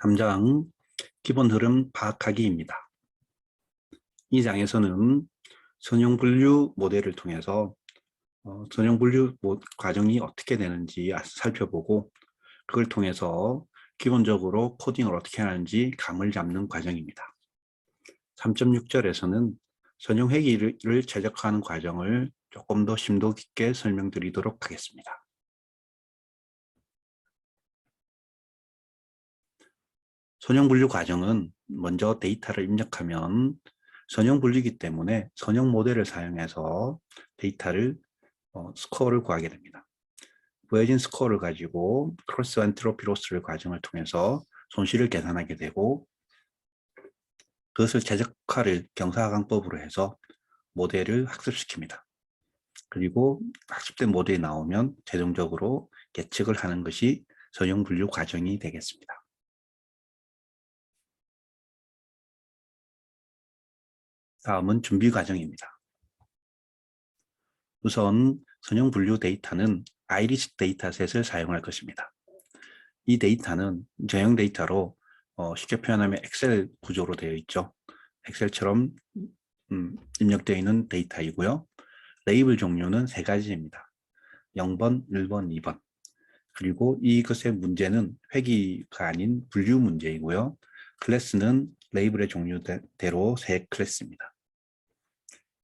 3장 기본 흐름 파악하기입니다. 이 장에서는 선형분류 모델을 통해서 선형분류 과정이 어떻게 되는지 살펴보고 그걸 통해서 기본적으로 코딩을 어떻게 하는지 감을 잡는 과정입니다. 3.6절에서는 선형회기를 최적화하는 과정을 조금 더 심도 깊게 설명드리도록 하겠습니다. 선형분류 과정은 먼저 데이터를 입력하면 선형분류이기 때문에 선형 모델을 사용해서 데이터를 스코어를 구하게 됩니다. 구해진 스코어를 가지고 크로스 엔트로피 로스를 과정을 통해서 손실을 계산하게 되고 그것을 최적화를 경사강법으로 해서 모델을 학습시킵니다. 그리고 학습된 모델이 나오면 최종적으로 예측을 하는 것이 선형분류 과정이 되겠습니다. 다음은 준비 과정입니다. 우선 선형분류 데이터는 아이리시 데이터셋을 사용할 것입니다. 이 데이터는 저형 데이터로 쉽게 표현하면 엑셀 구조로 되어 있죠. 엑셀처럼 입력되어 있는 데이터이고요. 레이블 종류는 3가지입니다. 0번, 1번, 2번. 그리고 이것의 문제는 회귀가 아닌 분류 문제이고요. 클래스는 레이블의 종류대로 3클래스입니다.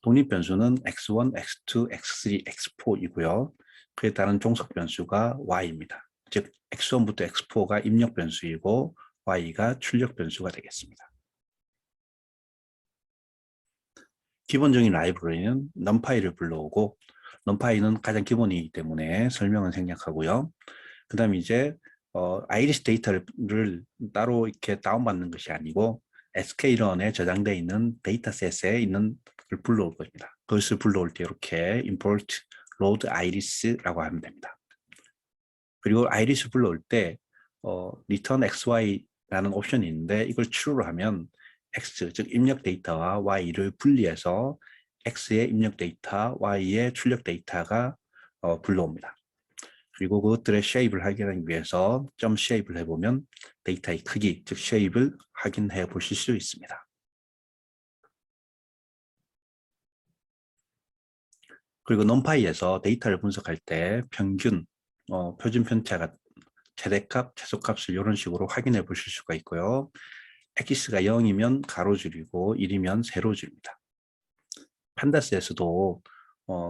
독립 변수는 x1, x2, x3, x4이고요. 그에 따른 종속 변수가 y입니다. 즉 x1부터 x4가 입력 변수이고 y가 출력 변수가 되겠습니다. 기본적인 라이브러리는 numpy를 불러오고 numpy는 가장 기본이기 때문에 설명은 생략하고요. 그 다음에 이제 아이리시 데이터를 따로 이렇게 다운받는 것이 아니고 sklearn에 저장되어 있는 데이터셋에 있는 걸 불러올 겁니다. 그것을 불러올 때 이렇게 import load iris라고 하면 됩니다. 그리고 iris 불러올 때 return xy라는 옵션이 있는데 이걸 true로 하면 x, 즉 입력 데이터와 y를 분리해서 x의 입력 데이터, y의 출력 데이터가 불러옵니다. 그리고 그것들의 쉐입을 확인하기 위해서 점 쉐입을 해보면 데이터의 크기, 즉 쉐입을 확인해 보실 수 있습니다. 그리고 numpy에서 데이터를 분석할 때 평균, 표준 편차가 최대값, 최소값을 이런 식으로 확인해 보실 수가 있고요. x가 0이면 가로줄이고 1이면 세로줄입니다. 판다스에서도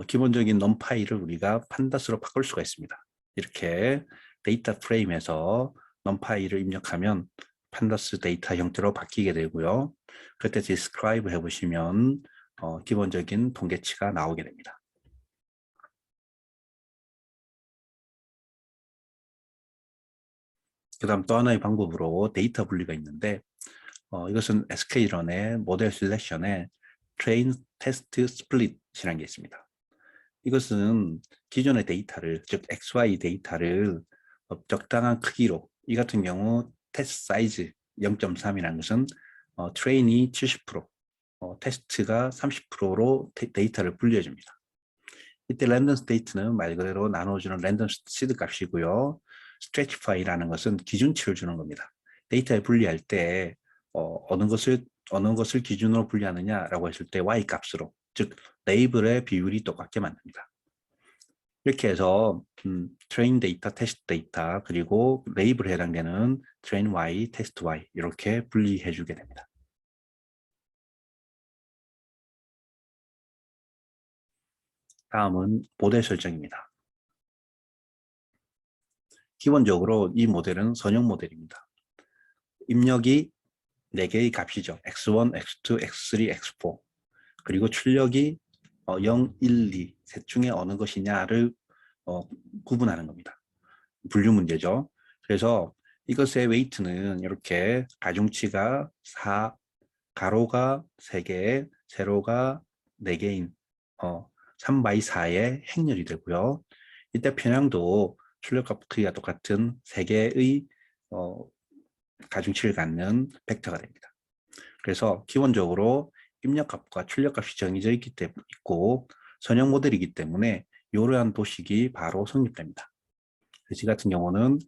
기본적인 numpy를 우리가 판다스로 바꿀 수가 있습니다. 이렇게 데이터 프레임에서 numpy를 입력하면 판다스 데이터 형태로 바뀌게 되고요. 그때 describe 해보시면 기본적인 통계치가 나오게 됩니다. 그 다음 또 하나의 방법으로 데이터 분리가 있는데 이것은 sklearn의 모델 셀렉션에 train, test, split이라는 게 있습니다. 이것은 기존의 데이터를, 즉 XY 데이터를 적당한 크기로, 이 같은 경우 테스트 사이즈 0.3이라는 것은 트레인이 70%, 테스트가 30%로 데이터를 분리해줍니다. 이때 랜덤 스테이트는 말 그대로 나눠주는 랜덤 시드 값이고요. 스트레치파이라는 것은 기준치를 주는 겁니다. 데이터에 분리할 때 어느 것을 기준으로 분리하느냐라고 했을 때 y 값으로, 즉 레이블의 비율이 똑같게 만듭니다. 이렇게 해서 트레인 데이터, 테스트 데이터, 그리고 레이블에 해당되는 트레인 y, 테스트 y 이렇게 분리해 주게 됩니다. 다음은 모델 설정입니다. 기본적으로 이 모델은 선형 모델입니다. 입력이 4개의 값이죠. x1, x2, x3, x4. 그리고 출력이 0, 1, 2 셋 중에 어느 것이냐를 구분하는 겁니다. 분류 문제죠. 그래서 이것의 웨이트는 이렇게 가중치가 4, 가로가 3개, 세로가 4개인 3x4의 행렬이 되고요. 이때 편향도 출력값 크기가 똑같은 3개의 가중치를 갖는 벡터가 됩니다. 그래서 기본적으로 입력값과 출력값이 정해져 있고 선형 모델이기 때문에 이러한 도식이 바로 성립됩니다. 지 같은 경우는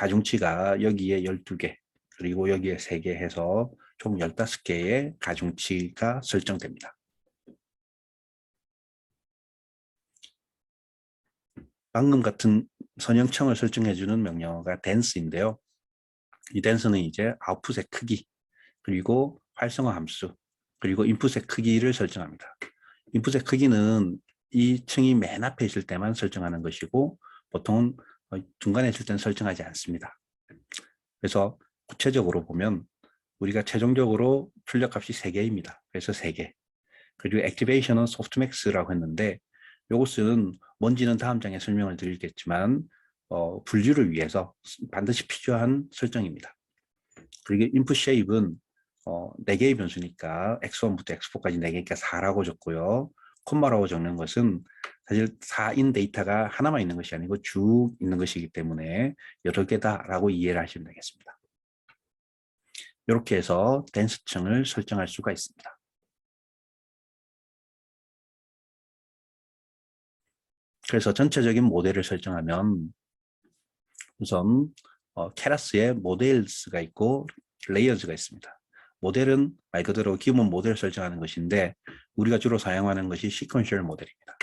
가중치가 여기에 12개, 그리고 여기에 3개 해서 총 15개의 가중치가 설정됩니다. 방금 같은 선형청을 설정해주는 명령어가 dance인데요. 이 dance는 이제 아웃풋의 크기, 그리고 활성화 함수, 그리고 인풋의 크기를 설정합니다. 인풋의 크기는 이 층이 맨 앞에 있을 때만 설정하는 것이고 보통은 중간에 있을 때는 설정하지 않습니다. 그래서 구체적으로 보면 우리가 최종적으로 출력값이 3개입니다. 그래서 3개. 그리고 액티베이션은 소프트맥스라고 했는데 이것은 뭔지는 다음 장에 설명을 드리겠지만 분류를 위해서 반드시 필요한 설정입니다. 그리고 인풋 쉐입은 4개의 변수니까 x1부터 x4까지 4개니까 4라고 적고요. 콤마라고 적는 것은 사실 4인 데이터가 하나만 있는 것이 아니고 쭉 있는 것이기 때문에 여러 개다라고 이해를 하시면 되겠습니다. 이렇게 해서 댄스층을 설정할 수가 있습니다. 그래서 전체적인 모델을 설정하면 우선 케라스에 모델스가 있고 레이어즈가 있습니다. 모델은 말 그대로 기본 모델을 설정하는 것인데 우리가 주로 사용하는 것이 시퀀셜 모델입니다.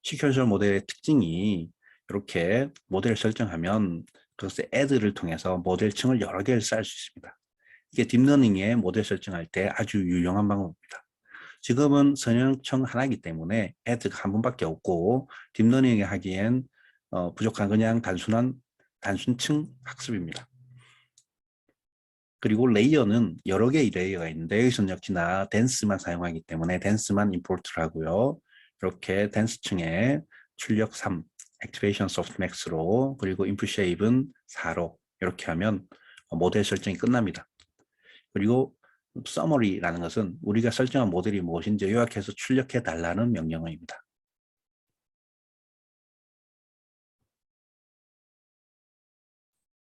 시퀀셜 모델의 특징이 이렇게 모델을 설정하면 그것의 add를 통해서 모델층을 여러 개를 쌓을 수 있습니다. 이게 딥러닝에 모델 설정할 때 아주 유용한 방법입니다. 지금은 선형청 하나이기 때문에 add가 한 번밖에 없고 딥러닝에 하기엔 부족한 그냥 단순층 학습입니다. 그리고 레이어는 여러 개의 레이어가 있는데 여기서는 역시나 댄스만 사용하기 때문에 댄스만 임포트를 하고요. 이렇게 댄스층에 출력 3, 액티베이션 소프트맥스로 그리고 인풋 쉐입은 4로 이렇게 하면 모델 설정이 끝납니다. 그리고 서머리라는 것은 우리가 설정한 모델이 무엇인지 요약해서 출력해 달라는 명령어입니다.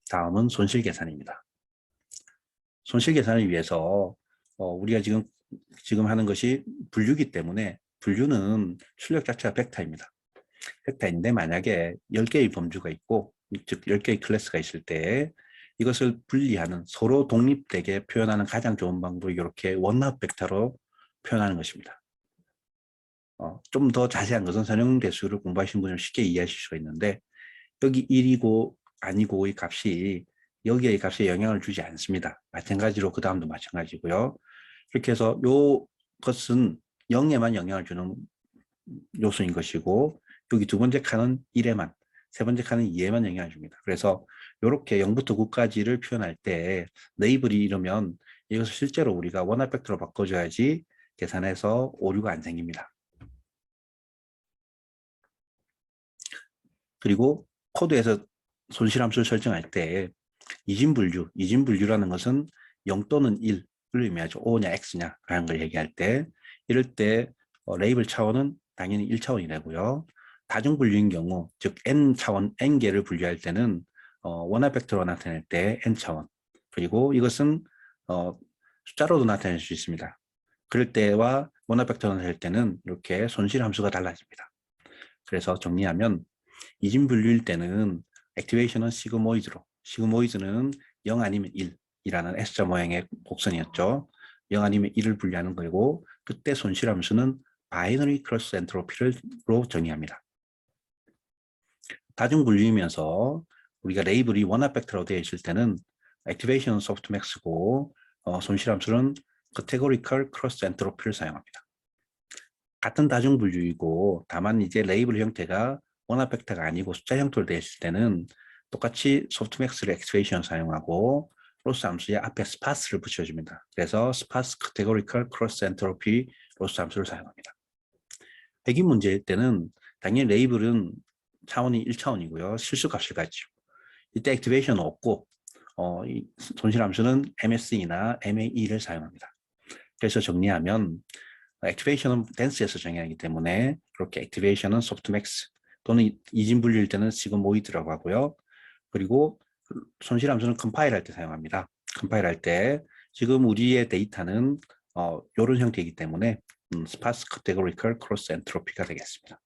다음은 손실 계산입니다. 손실 계산을 위해서 우리가 지금 하는 것이 분류기 때문에 분류는 출력 자체가 벡터입니다. 벡터인데 만약에 10개의 범주가 있고 즉 10개의 클래스가 있을 때 이것을 분리하는 서로 독립되게 표현하는 가장 좋은 방법이 이렇게 원합 벡터로 표현하는 것입니다. 좀 더 자세한 것은 선형대수를 공부하신 분은 쉽게 이해하실 수가 있는데 여기 1이고 아니고의 값이 여기의 값에 영향을 주지 않습니다. 마찬가지로 그 다음도 마찬가지고요. 이렇게 해서 이것은 0에만 영향을 주는 요소인 것이고 여기 두 번째 칸은 1에만, 세 번째 칸은 2에만 영향을 줍니다. 그래서 이렇게 0부터 9까지를 표현할 때 네이블이 이러면 이것을 실제로 우리가 원합 벡터로 바꿔줘야지 계산해서 오류가 안 생깁니다. 그리고 코드에서 손실함수를 설정할 때 이진분류라는 것은 0 또는 1을 의미하죠. O냐 X냐 라는 걸 얘기할 때 이럴 때 레이블 차원은 당연히 1차원이 되고요. 다중분류인 경우 즉 n차원, n개를 분류할 때는 원합 벡터로 나타낼 때 n차원 그리고 이것은 숫자로도 나타낼 수 있습니다. 그럴 때와 원합 벡터로 나타낼 때는 이렇게 손실함수가 달라집니다. 그래서 정리하면 이진분류일 때는 액티베이션은 시그모이드로 시그모이드는 0 아니면 1이라는 S자 모양의 곡선이었죠. 0 아니면 1을 분류하는 거고 그때 손실함수는 바이너리 크로스 엔트로피로 정의합니다. 다중분류이면서 우리가 레이블이 원합 벡터로 되어 있을 때는 액티베이션 소프트맥스고 손실함수는 카테고리컬 크로스 엔트로피를 사용합니다. 같은 다중분류이고 다만 이제 레이블 형태가 원합 벡터가 아니고 숫자 형태로 되어 있을 때는 똑같이 소프트맥스를 액티베이션 사용하고 로스 함수에 앞에 스파스를 붙여줍니다. 그래서 스파스 카테고리컬 크로스 엔트로피 로스 함수를 사용합니다. 백인 문제일 때는 당연히 레이블은 차원이 1차원이고요. 실수값을 가지죠. 이때 액티베이션은 없고 이 손실함수는 MSE나 MAE를 사용합니다. 그래서 정리하면 액티베이션은 댄스에서 정의하기 때문에 그렇게 액티베이션은 소프트맥스 또는 이진분류일 때는 시그모이드라고 하고요. 그리고 손실함수는 컴파일할 때 사용합니다. 컴파일할 때 지금 우리의 데이터는 이런 형태이기 때문에 스파스 카테고리컬 크로스 엔트로피가 되겠습니다.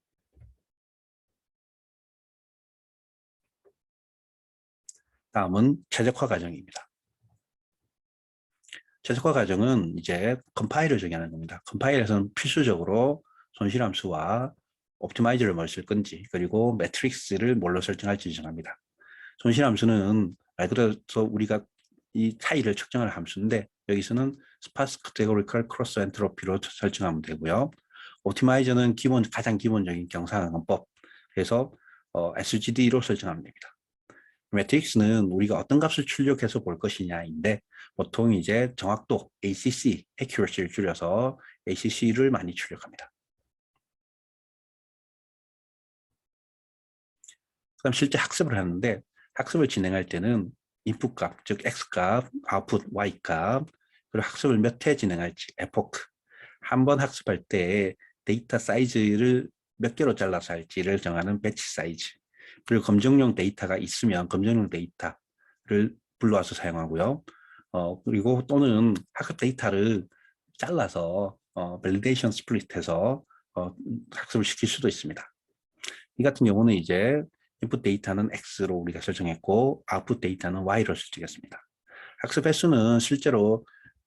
다음은 최적화 과정입니다. 최적화 과정은 이제 컴파일을 정의하는 겁니다. 컴파일에서는 필수적으로 손실함수와 옵티마이저를 뭘 쓸 건지, 그리고 매트릭스를 뭘로 설정할지 정합니다. 손실함수는 말 그대로 우리가 이 차이를 측정할 함수인데, 여기서는 스파스 카테고리컬 크로스 엔트로피로 설정하면 되고요. 옵티마이저는 가장 기본적인 경상항법, 그래서 SGD로 설정하면 됩니다. 매트릭스는 우리가 어떤 값을 출력해서 볼 것이냐인데, 보통 이제 정확도 ACC, accuracy를 줄여서 ACC를 많이 출력합니다. 그럼 실제 학습을 하는데, 학습을 진행할 때는 인풋 값, 즉 X값, 아웃풋 Y값, 그리고 학습을 몇 회 진행할지, 에포크, 한 번 학습할 때 데이터 사이즈를 몇 개로 잘라서 할지를 정하는 배치 사이즈, 그리고 검증용 데이터가 있으면 검증용 데이터를 불러와서 사용하고요. 그리고 또는 학습 데이터를 잘라서 밸리데이션 스플릿해서 학습을 시킬 수도 있습니다. 이 같은 경우는 이제 인풋 데이터는 X로 우리가 설정했고 아웃풋 데이터는 Y로 설정했습니다. 학습 횟수는 실제로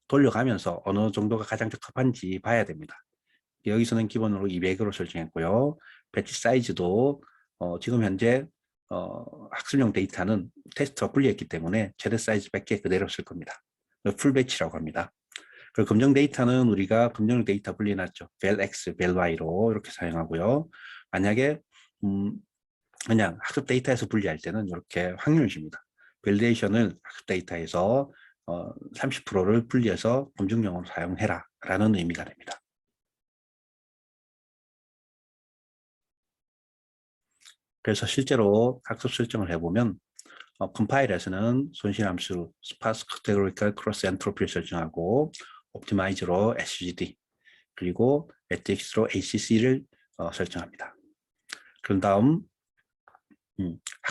돌려가면서 어느 정도가 가장 적합한지 봐야 됩니다. 여기서는 기본으로 200으로 설정했고요. 배치 사이즈도 지금 현재 학습용 데이터는 테스트가 분리했기 때문에 최대 사이즈 100개 그대로 쓸 겁니다. 풀 배치라고 합니다. 그리고 검정 데이터는 우리가 검정 데이터 분리해놨죠. vel x, vel y로 이렇게 사용하고요. 만약에 그냥 학습 데이터에서 분리할 때는 이렇게 확률식입니다. 밸리데이션을 학습 데이터에서 30%를 분리해서 검증용으로 사용해라 라는 의미가 됩니다. 그래서 실제로 학습 설정을 해보면 컴파일에서는 손실함수 스파스 카테고리컬 크로스 엔트로피를 설정하고 옵티마이저로 SGD 그리고 매트릭스로 ACC를 설정합니다. 그런 다음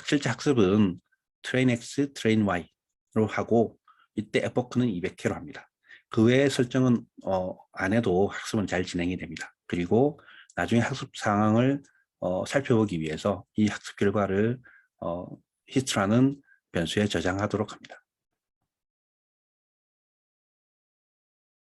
실제 학습은 트레인 X, 트레인 Y로 하고 이때 에포크는 200회로 합니다. 그 외의 설정은 안 해도 학습은 잘 진행이 됩니다. 그리고 나중에 학습 상황을 살펴보기 위해서 이 학습 결과를 히스트라는 변수에 저장하도록 합니다.